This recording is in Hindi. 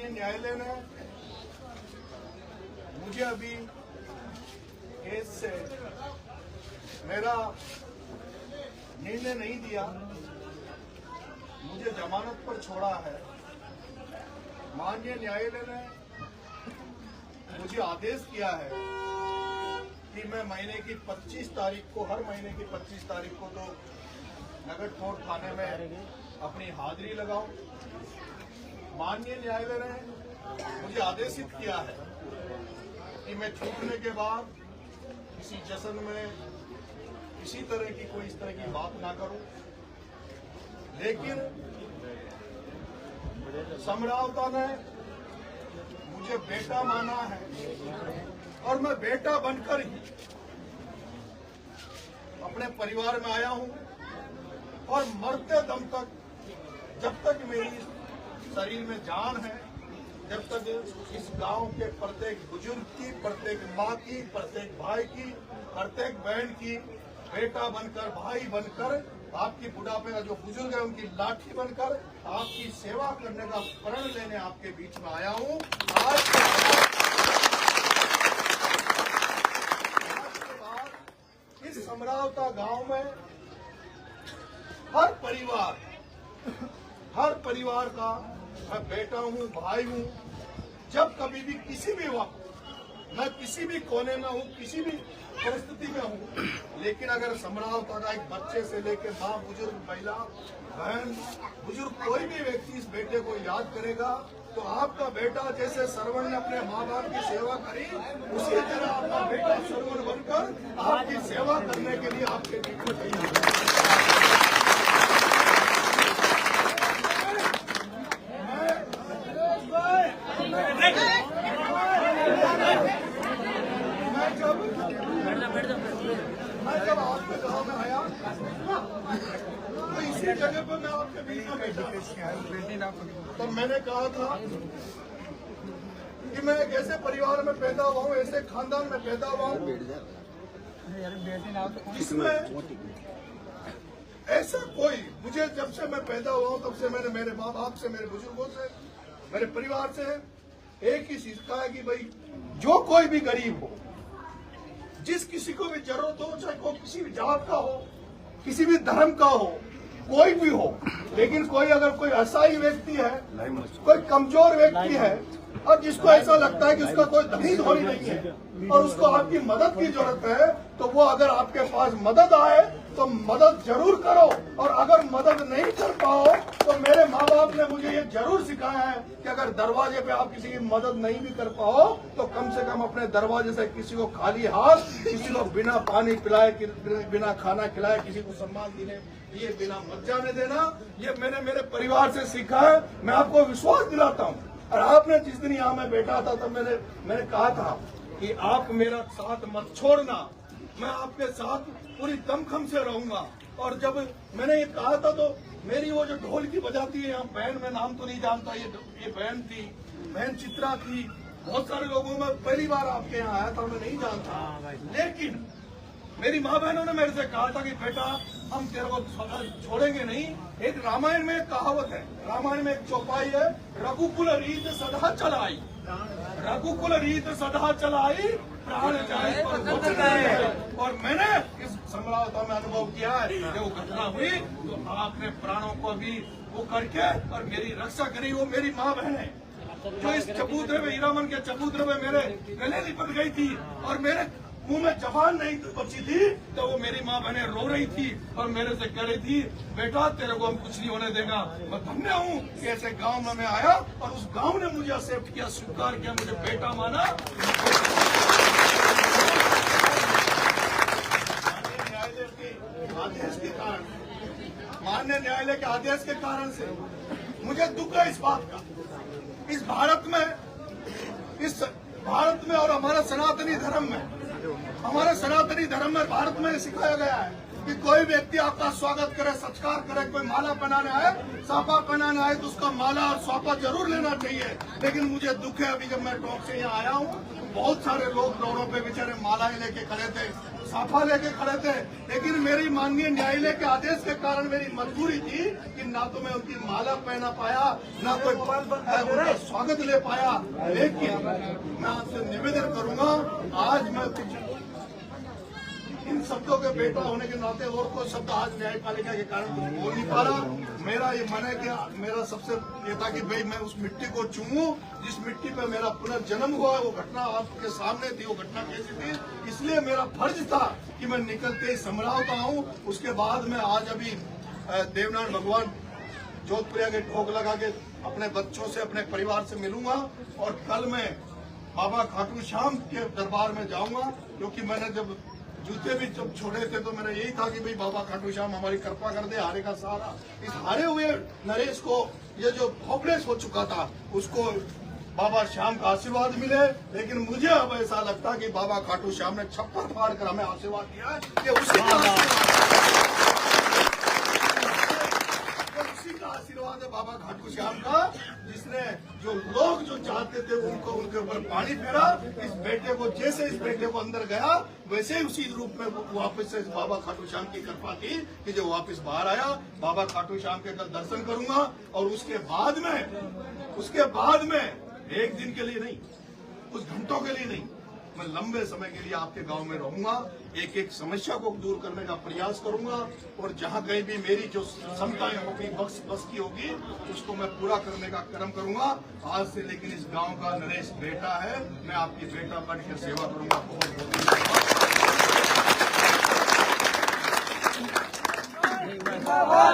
माननीय न्यायालय ने मुझे अभी केस से मेरा निर्णय नहीं दिया, मुझे जमानत पर छोड़ा है। माननीय न्यायालय ने मुझे आदेश किया है कि मैं महीने की 25 तारीख को, हर महीने की 25 तारीख को तो नगर कोर्ट थाने में अपनी हाजिरी लगाऊं। माननीय न्यायालय ने मुझे आदेशित किया है कि मैं छूटने के बाद किसी जश्न में किसी तरह की कोई इस तरह की बात ना करूं, लेकिन समरावता ने मुझे बेटा माना है और मैं बेटा बनकर ही अपने परिवार में आया हूं और मरते दम तक, जब तक मेरी शरीर में जान है, जब तक इस गांव के प्रत्येक बुजुर्ग की, प्रत्येक माँ की, प्रत्येक भाई की, प्रत्येक बहन की बेटा बनकर, भाई बनकर, आपकी बुढ़ापे का जो बुजुर्ग है उनकी लाठी बनकर आपकी सेवा करने का प्रण लेने आपके बीच में आया हूं। आज के बाद इस समरावता गांव में हर परिवार का मैं बेटा हूं, भाई हूं। जब कभी भी किसी भी वक्त मैं किसी भी कोने में हूं, किसी भी परिस्थिति में हूं, लेकिन अगर समरावता का एक बच्चे से लेकर माँ, बुजुर्ग, महिला, बहन, बुजुर्ग, कोई भी व्यक्ति इस बेटे को याद करेगा तो आपका बेटा जैसे सरवण ने अपने माँ बाप की सेवा करी, उसी तरह आपका बेटा सरवण बनकर आपकी सेवा करने के लिए आपके बीच में तैयार है। मैं जब आपके गाँव में आया तो इसी जगह पर मैं आपके बीच में बैठा, तो मैंने कहा था कि मैं एक ऐसे परिवार में पैदा हुआ हूँ, ऐसे खानदान में पैदा हुआ हूँ जिसमें ऐसा कोई, मुझे जब से मैं पैदा हुआ हूँ तब से मैंने मेरे माँ बाप से, मेरे बुजुर्गों से, मेरे परिवार से एक ही सीखा है कि भाई जो कोई भी गरीब हो, जिस किसी को भी जरूरत हो, चाहे कोई किसी भी जात का हो, किसी भी धर्म का हो, कोई भी हो, लेकिन कोई अगर कोई असहाय व्यक्ति है, कोई कमजोर व्यक्ति है और जिसको ऐसा लगता है कि उसका कोई धनी धोनी नहीं है और उसको आपकी मदद की जरूरत है, तो वो अगर आपके पास मदद आए तो मदद जरूर करो, और अगर मदद नहीं कर पाओ तो मेरे माँ बाप ने मुझे ये जरूर सिखाया है कि अगर दरवाजे पे आप किसी की मदद नहीं भी कर पाओ तो कम से कम अपने दरवाजे से किसी को खाली हाथ, किसी को बिना पानी पिलाए, बिना खाना खिलाए, किसी को सम्मान देने ये बिना मत जाने देना। ये मैंने मेरे परिवार से सीखा है। मैं आपको विश्वास दिलाता हूँ, और आपने जिस दिन यहाँ मैं बैठा था तब मैंने कहा था कि आप मेरा साथ मत छोड़ना, मैं आपके साथ पूरी दमखम से रहूंगा। और जब मैंने ये कहा था तो मेरी वो जो ढोल की बजाती है यहाँ बहन, मैं नाम तो नहीं जानता, ये बहन थी, बहन चित्रा थी, बहुत सारे लोगों में पहली बार आपके यहाँ आया था, मैं नहीं जानता, लेकिन मेरी माँ बहनों ने मेरे से कहा था कि बेटा हम तेरे को छोड़ेंगे नहीं। एक रामायण में एक कहावत है, रामायण में एक चौपाई है, रघुकुल रीत सदा चलाई, रघुकुल रीत सदा चलाई, प्राण जाए पर दुख जाए। और मैंने इस समरावता में अनुभव किया है, जब वो घटना हुई तो आपने प्राणों को भी वो करके और मेरी रक्षा करी। वो मेरी माँ बहन है जो इस चबूतरे में, हीरामन के चबूतरे में मेरे गले लिपट गई थी और मेरे मुंह में जबान नहीं बची थी, तो वो मेरी माँ बहनें रो रही थी और मेरे से कह रही थी बेटा तेरे को हम कुछ नहीं होने देगा। मैं धन्य हूँ कि ऐसे गांव में मैं आया और उस गांव ने मुझे एक्सेप्ट किया, स्वीकार किया, मुझे बेटा माना। माननीय न्यायालय के आदेश के कारण से मुझे दुख है इस बात का, इस भारत में और हमारे सनातनी धर्म में भारत में सिखाया गया है कि कोई व्यक्ति आपका स्वागत करे, सत्कार करे, कोई माला पहनाने आए, साफा पहनाने आए तो उसका माला और साफा जरूर लेना चाहिए। लेकिन मुझे दुख है, अभी जब मैं टॉक से यहाँ आया हूँ, बहुत सारे लोग रोडों पे बेचारे मालाएं लेके खड़े थे, साफा लेके खड़े थे। लेकिन मेरी माननीय न्यायालय के आदेश के कारण मेरी मजबूरी थी कि ना तो मैं उनकी माला पहना पाया, ना कोई उनका स्वागत ले पाया। लेकिन मैं आपसे निवेदन करूंगा, आज मैं इन शब्दों के बेटा होने के नाते और कोई शब्द आज न्यायपालिका के कारण कुछ बोल नहीं पा रहा। मेरा ये मन है कि मेरा सबसे ये था कि भाई मैं उस मिट्टी को चूमूं जिस मिट्टी पे मेरा पुनर्जन्म हुआ। वो घटना आपके सामने थी, वो घटना कैसी थी, इसलिए मेरा फर्ज था कि मैं निकलते ही समझाता हूँ। उसके बाद में आज अभी देवनारायण भगवान जोधपुरिया के ठोक लगा के अपने बच्चों से, अपने परिवार से मिलूंगा और कल मैं बाबा खाटू श्याम के दरबार में जाऊंगा। क्योंकि मैंने जब जूते भी जब छोड़े थे तो मेरा यही था कि भाई बाबा खाटू श्याम हमारी कृपा कर दे, हारे का सहारा। इस हारे हुए नरेश को ये जो होपलेस हो चुका था उसको बाबा श्याम का आशीर्वाद मिले। लेकिन मुझे अब ऐसा लगता है कि बाबा खाटू श्याम ने छप्पर फाड़ कर हमें आशीर्वाद दिया है। ये उसी का आशीर्वाद है बाबा खाटू श्याम का, जिसने जो लोग जो चाहते थे उनको उनके ऊपर पानी फेरा। इस बेटे को जैसे इस बेटे को अंदर गया वैसे ही उसी रूप में वापस से बाबा खाटू श्याम की कृपा थी कि जो वापस बाहर आया। बाबा खाटू श्याम के कल दर्शन करूंगा और उसके बाद में एक दिन के लिए नहीं, कुछ घंटों के लिए नहीं, मैं लंबे समय के लिए आपके गांव में रहूंगा। एक एक समस्या को दूर करने का प्रयास करूंगा और जहां कहीं भी मेरी जो क्षमताएं होगी, बस की होगी, उसको मैं पूरा करने का कर्म करूंगा आज से। लेकिन इस गांव का नरेश बेटा है, मैं आपकी बेटा बनकर सेवा करूंगा। बहुत बहुत